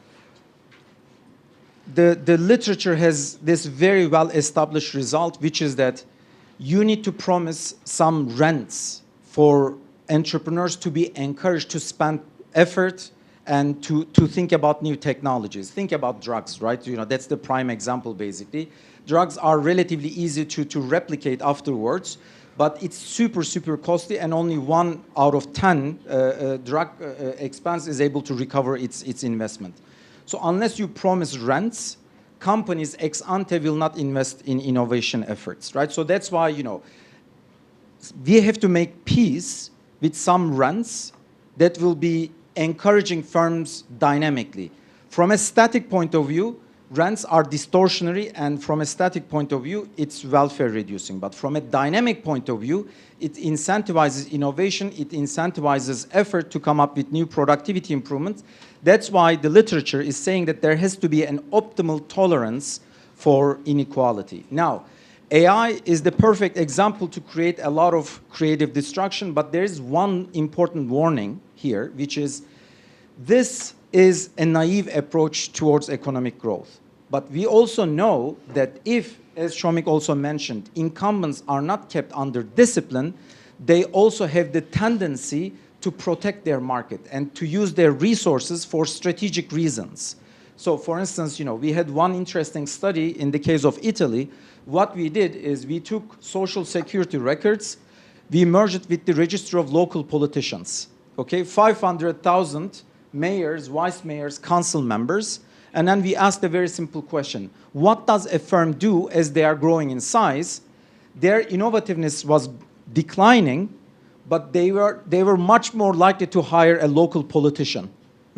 the literature has this very well-established result, which is that you need to promise some rents for entrepreneurs to be encouraged to spend effort and to think about new technologies. Think about drugs, right? That's the prime example, basically. Drugs are relatively easy to replicate afterwards, but it's super, super costly, and only 1 out of 10 drug expense is able to recover its investment. So unless you promise rents, companies ex ante will not invest in innovation efforts, right? So that's why, we have to make peace with some rents that will be encouraging firms dynamically. From a static point of view, rents are distortionary, and from a static point of view, it's welfare reducing. But from a dynamic point of view, it incentivizes innovation, it incentivizes effort to come up with new productivity improvements. That's why the literature is saying that there has to be an optimal tolerance for inequality. Now, AI is the perfect example to create a lot of creative destruction, but there is one important warning here, which is this is a naive approach towards economic growth. But we also know that if, as Shomik also mentioned, incumbents are not kept under discipline, they also have the tendency to protect their market and to use their resources for strategic reasons. So, for instance, we had one interesting study in the case of Italy. What we did is we took social security records, we merged it with the register of local politicians. Okay, 500,000 mayors, vice mayors, council members, and then we asked a very simple question. What does a firm do as they are growing in size? Their innovativeness was declining, but they were much more likely to hire a local politician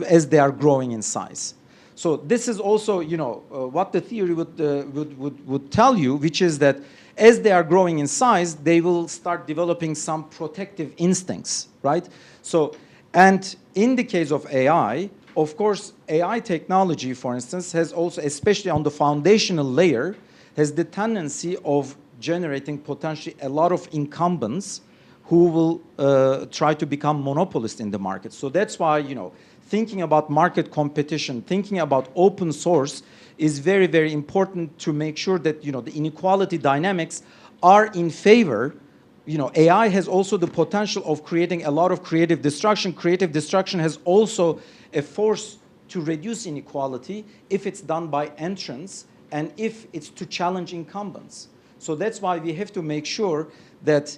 as they are growing in size. So this is also, what the theory would tell you, which is that as they are growing in size, they will start developing some protective instincts, right? So, and in the case of AI, of course, AI technology, for instance, has also, especially on the foundational layer, has the tendency of generating potentially a lot of incumbents who will try to become monopolists in the market. So that's why, thinking about market competition, thinking about open source is very, very important to make sure that, the inequality dynamics are in favor. AI has also the potential of creating a lot of creative destruction. Creative destruction has also a force to reduce inequality if it's done by entrants and if it's to challenge incumbents. So that's why we have to make sure that,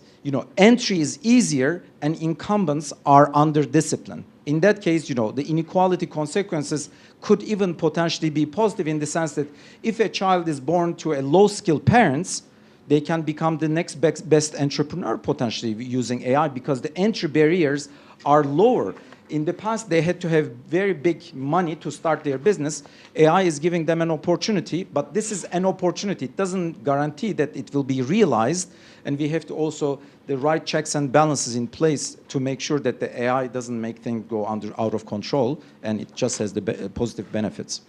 entry is easier and incumbents are under discipline. In that case, the inequality consequences could even potentially be positive in the sense that if a child is born to a low-skilled parents, they can become the next best entrepreneur potentially using AI because the entry barriers are lower. In the past, they had to have very big money to start their business. AI is giving them an opportunity, but this is an opportunity. It doesn't guarantee that it will be realized, and we have to also the right checks and balances in place to make sure that the AI doesn't make things go out of control, and it just has the positive benefits.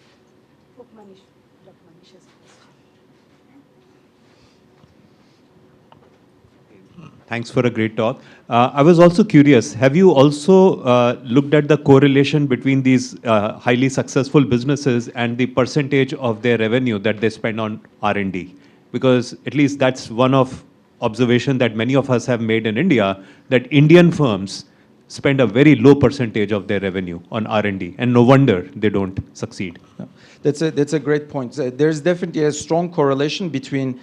Thanks for a great talk. I was also curious, have you also looked at the correlation between these highly successful businesses and the percentage of their revenue that they spend on R&D? Because at least that's one of observation that many of us have made in India, that Indian firms spend a very low percentage of their revenue on R&D, and no wonder they don't succeed. That's a great point. There's definitely a strong correlation between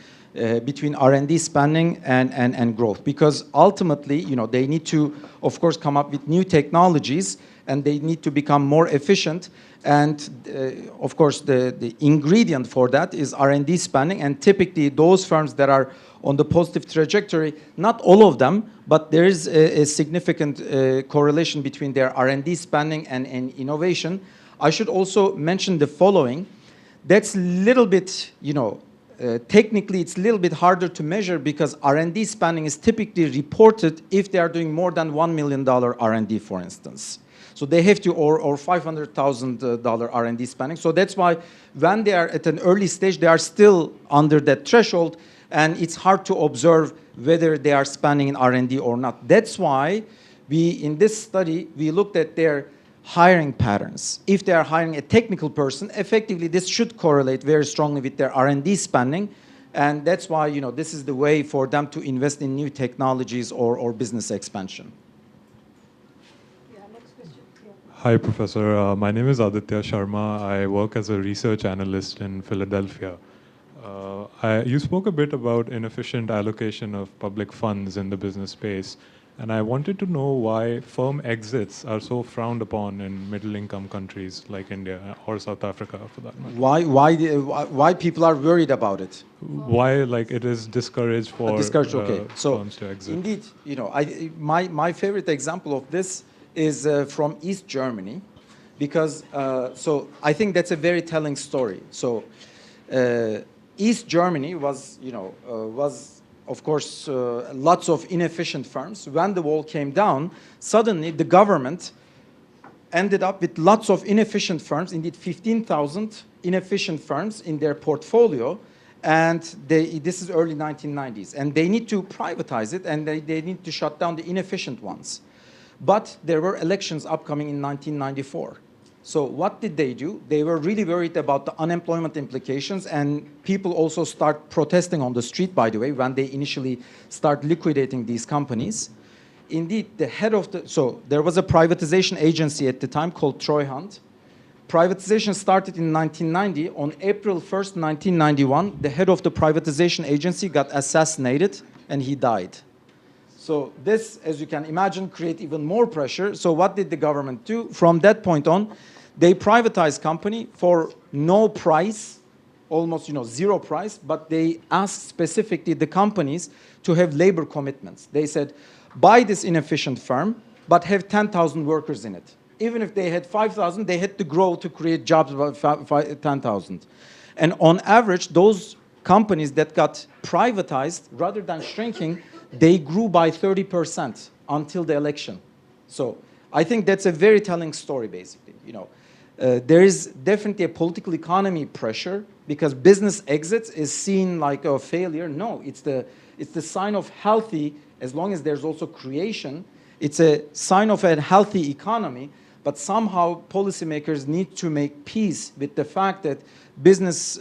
R&D spending and growth, because ultimately, they need to, of course, come up with new technologies, and they need to become more efficient. And of course, the ingredient for that is R&D spending. And typically, those firms that are on the positive trajectory, not all of them, but there is a significant correlation between their R&D spending and innovation. I should also mention the following. That's a little bit, technically, it's a little bit harder to measure because R&D spending is typically reported if they are doing more than $1 million R&D, for instance. So they have to, or $500,000 R&D spending. So that's why when they are at an early stage, they are still under that threshold, and it's hard to observe whether they are spending in R&D or not. That's why in this study, we looked at their hiring patterns. If they are hiring a technical person, effectively this should correlate very strongly with their R&D spending, and that's why this is the way for them to invest in new technologies or business expansion. Yeah, next question. Yeah. Hi, Professor. My name is Aditya Sharma. I work as a research analyst in Philadelphia. You spoke a bit about inefficient allocation of public funds in the business space. And I wanted to know why firm exits are so frowned upon in middle-income countries like India or South Africa, for that matter. Why people are worried about it? Why, it is discouraged for firms to exit? Indeed, my favorite example of this is from East Germany, because so I think that's a very telling story. So East Germany was of course, lots of inefficient firms. When the wall came down, suddenly the government ended up with lots of inefficient firms, indeed 15,000 inefficient firms in their portfolio, and this is early 1990s. And they need to privatize it, and they need to shut down the inefficient ones. But there were elections upcoming in 1994. So what did they do? They were really worried about the unemployment implications, and people also start protesting on the street, by the way, when they initially start liquidating these companies. Indeed, so there was a privatization agency at the time called Treuhand. Privatization started in 1990. On April 1st, 1991, the head of the privatization agency got assassinated, and he died. So this, as you can imagine, created even more pressure. So what did the government do? From that point on, they privatized company for no price, almost zero price, but they asked specifically the companies to have labor commitments. They said, buy this inefficient firm, but have 10,000 workers in it. Even if they had 5,000, they had to grow to create jobs about 10,000. And on average, those companies that got privatized, rather than shrinking, they grew by 30% until the election. So I think that's a very telling story, basically. There is definitely a political economy pressure because business exits is seen like a failure. No, it's the sign of healthy, as long as there's also creation, it's a sign of a healthy economy. But somehow policymakers need to make peace with the fact that business,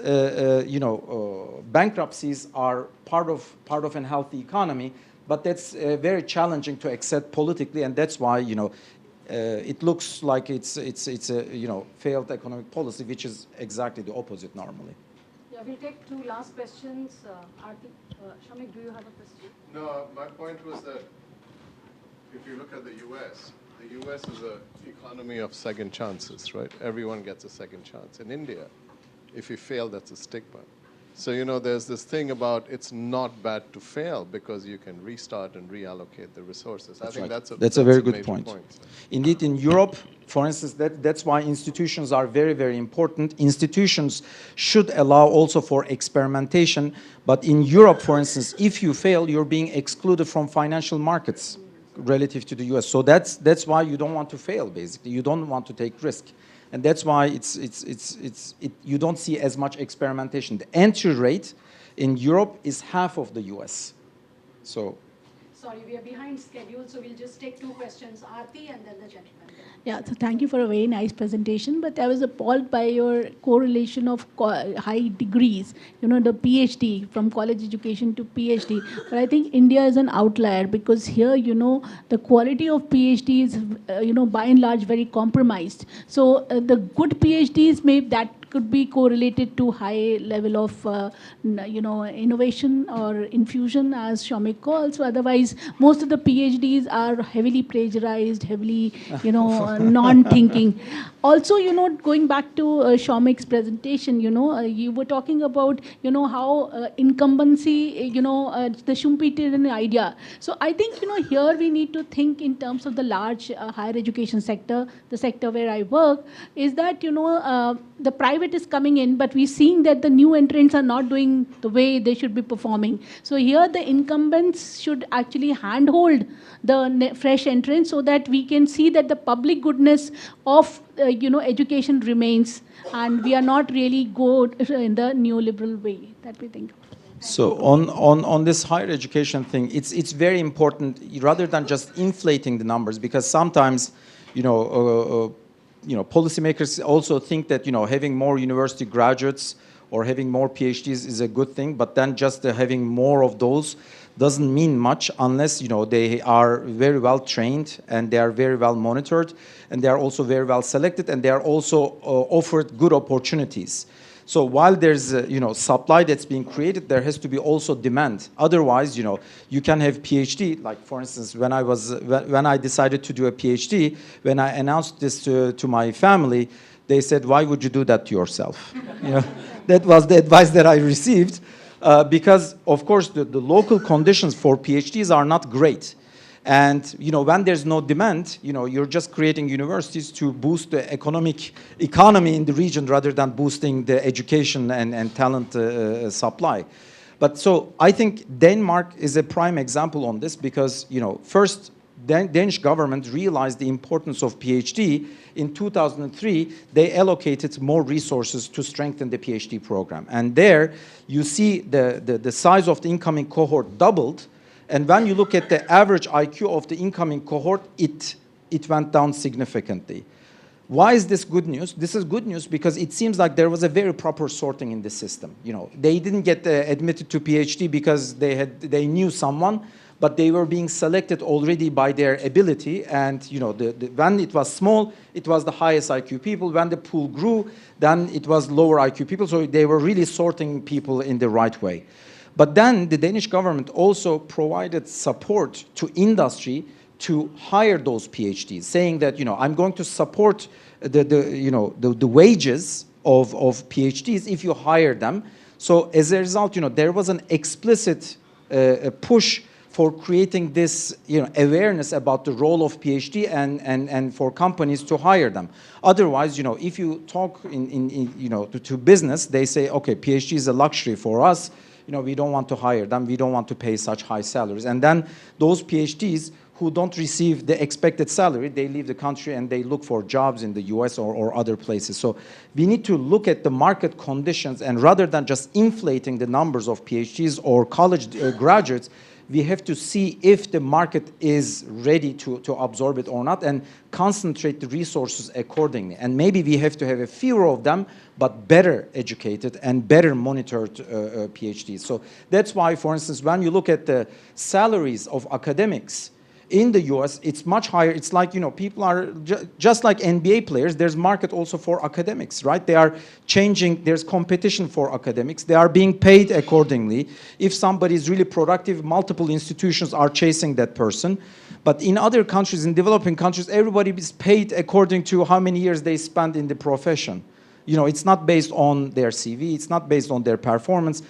bankruptcies are part of a healthy economy. But that's very challenging to accept politically, and that's why it looks like it's a failed economic policy, which is exactly the opposite normally. Yeah, we'll take two last questions. Shamik, do you have a question? No, my point was that if you look at the U.S. is an economy of second chances, right? Everyone gets a second chance. In India, if you fail, that's a stigma. So, there's this thing about it's not bad to fail because you can restart and reallocate the resources. I think that's a very good major point. So. Indeed, in Europe, for instance, that's why institutions are very, very important. Institutions should allow also for experimentation. But in Europe, for instance, if you fail, you're being excluded from financial markets relative to the US. So that's why you don't want to fail, basically. You don't want to take risk. And that's why you don't see as much experimentation. The entry rate in Europe is half of the US. So. Sorry, we are behind schedule, so we'll just take two questions. Aarti and then the gentleman. Yeah, so thank you for a very nice presentation, but I was appalled by your correlation of high degrees, the PhD, from college education to PhD. But I think India is an outlier because here, the quality of PhD is, by and large, very compromised. So the good PhDs, maybe that could be correlated to high level of, innovation or infusion, as Shamik calls. So otherwise, most of the PhDs are heavily plagiarized, heavily, non-thinking. Also, going back to Shamik's presentation, you were talking about, how incumbency, the Schumpeterian idea. So I think, here we need to think in terms of the large higher education sector, the sector where I work, is that, the private is coming in, but we're seeing that the new entrants are not doing the way they should be performing. So here the incumbents should actually handhold the fresh entrants so that we can see that the public goodness of education remains, and we are not really good in the neoliberal way that we think. So on this higher education thing, it's very important rather than just inflating the numbers, because sometimes policymakers also think that having more university graduates or having more PhDs is a good thing, but then just having more of those doesn't mean much unless they are very well trained and they are very well monitored and they are also very well selected and they are also offered good opportunities. So while there's supply that's being created, there has to be also demand. Otherwise, you can have PhD. Like for instance, when I decided to do a PhD, when I announced this to my family, they said, "Why would you do that to yourself?" That was the advice that I received, because of course the local conditions for PhDs are not great. And when there's no demand, you're just creating universities to boost the economy in the region rather than boosting the education and talent supply. But so I think Denmark is a prime example on this because first Danish government realized the importance of PhD. In 2003, they allocated more resources to strengthen the PhD program, and there you see the size of the incoming cohort doubled. And when you look at the average IQ of the incoming cohort, it went down significantly. Why is this good news? This is good news because it seems like there was a very proper sorting in the system. They didn't get admitted to PhD because they knew someone, but they were being selected already by their ability. And when it was small, it was the highest IQ people. When the pool grew, then it was lower IQ people. So they were really sorting people in the right way. But then the Danish government also provided support to industry to hire those PhDs, saying that I'm going to support the wages of PhDs if you hire them. So as a result, there was an explicit push for creating this awareness about the role of PhD and for companies to hire them. Otherwise, if you talk to business, they say, okay, PhD is a luxury for us. We don't want to hire them. We don't want to pay such high salaries. And then those PhDs who don't receive the expected salary, they leave the country and they look for jobs in the US or other places. So we need to look at the market conditions, and rather than just inflating the numbers of PhDs or college graduates, we have to see if the market is ready to absorb it or not, and concentrate the resources accordingly. And maybe we have to have a fewer of them, but better educated and better monitored PhDs. So that's why, for instance, when you look at the salaries of academics in the US, it's much higher. It's like, people are just like NBA players, there's market also for academics, right? They are changing, there's competition for academics. They are being paid accordingly. If somebody is really productive, multiple institutions are chasing that person. But in other countries, in developing countries, everybody is paid according to how many years they spend in the profession. It's not based on their CV, it's not based on their performance.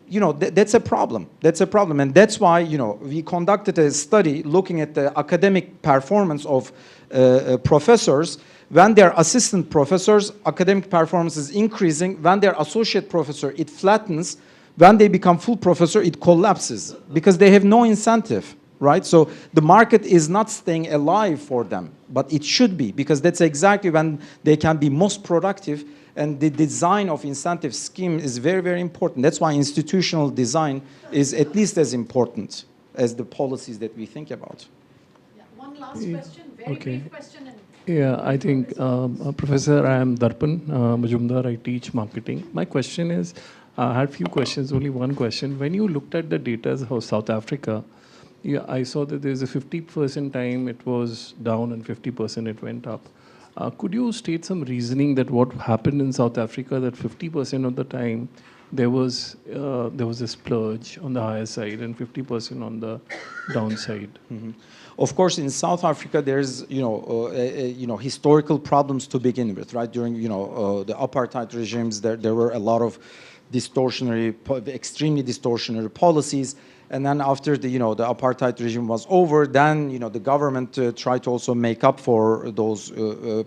That's a problem. That's a problem. And that's why, we conducted a study looking at the academic performance of professors. When they're assistant professors, academic performance is increasing. When they're associate professor, it flattens. When they become full professor, it collapses because they have no incentive, right? So the market is not staying alive for them, but it should be, because that's exactly when they can be most productive. And the design of incentive scheme is very, very important. That's why institutional design is at least as important as the policies that we think about. Yeah, one last question, very brief question. I think, Professor, I am Darpan Majumdar. I teach marketing. My question is, I had a few questions, only one question. When you looked at the data of South Africa, I saw that there's a 50% time it was down and 50% it went up. Could you state some reasoning that what happened in South Africa, that 50% of the time there was a splurge on the higher side and 50% on the downside? Mm-hmm. Of course, in South Africa, there's historical problems to begin with, right? During the apartheid regimes, there were a lot of extremely distortionary policies. And then after the apartheid regime was over, then the government tried to also make up for those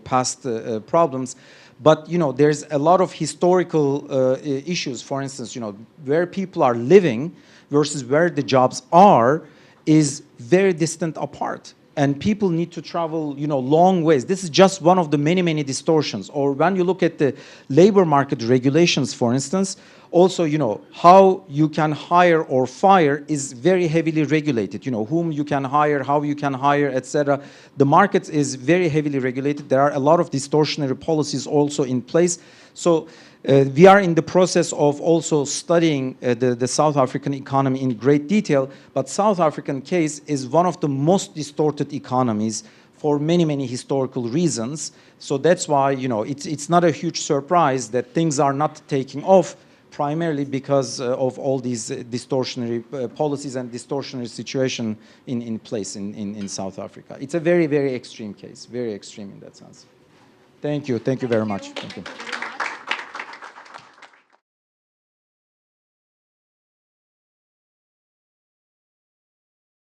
past problems. But there's a lot of historical issues. For instance, where people are living versus where the jobs are is very distant apart. And people need to travel, long ways. This is just one of the many, many distortions. Or when you look at the labor market regulations, for instance, also, how you can hire or fire is very heavily regulated. Whom you can hire, how you can hire, etc. The market is very heavily regulated. There are a lot of distortionary policies also in place. So we are in the process of also studying the South African economy in great detail. But South African case is one of the most distorted economies for many, many historical reasons. So that's why, it's not a huge surprise that things are not taking off, primarily because of all these distortionary policies and distortionary situation in place in South Africa. It's a very, very extreme case, very extreme in that sense. Thank you very much. Thank you.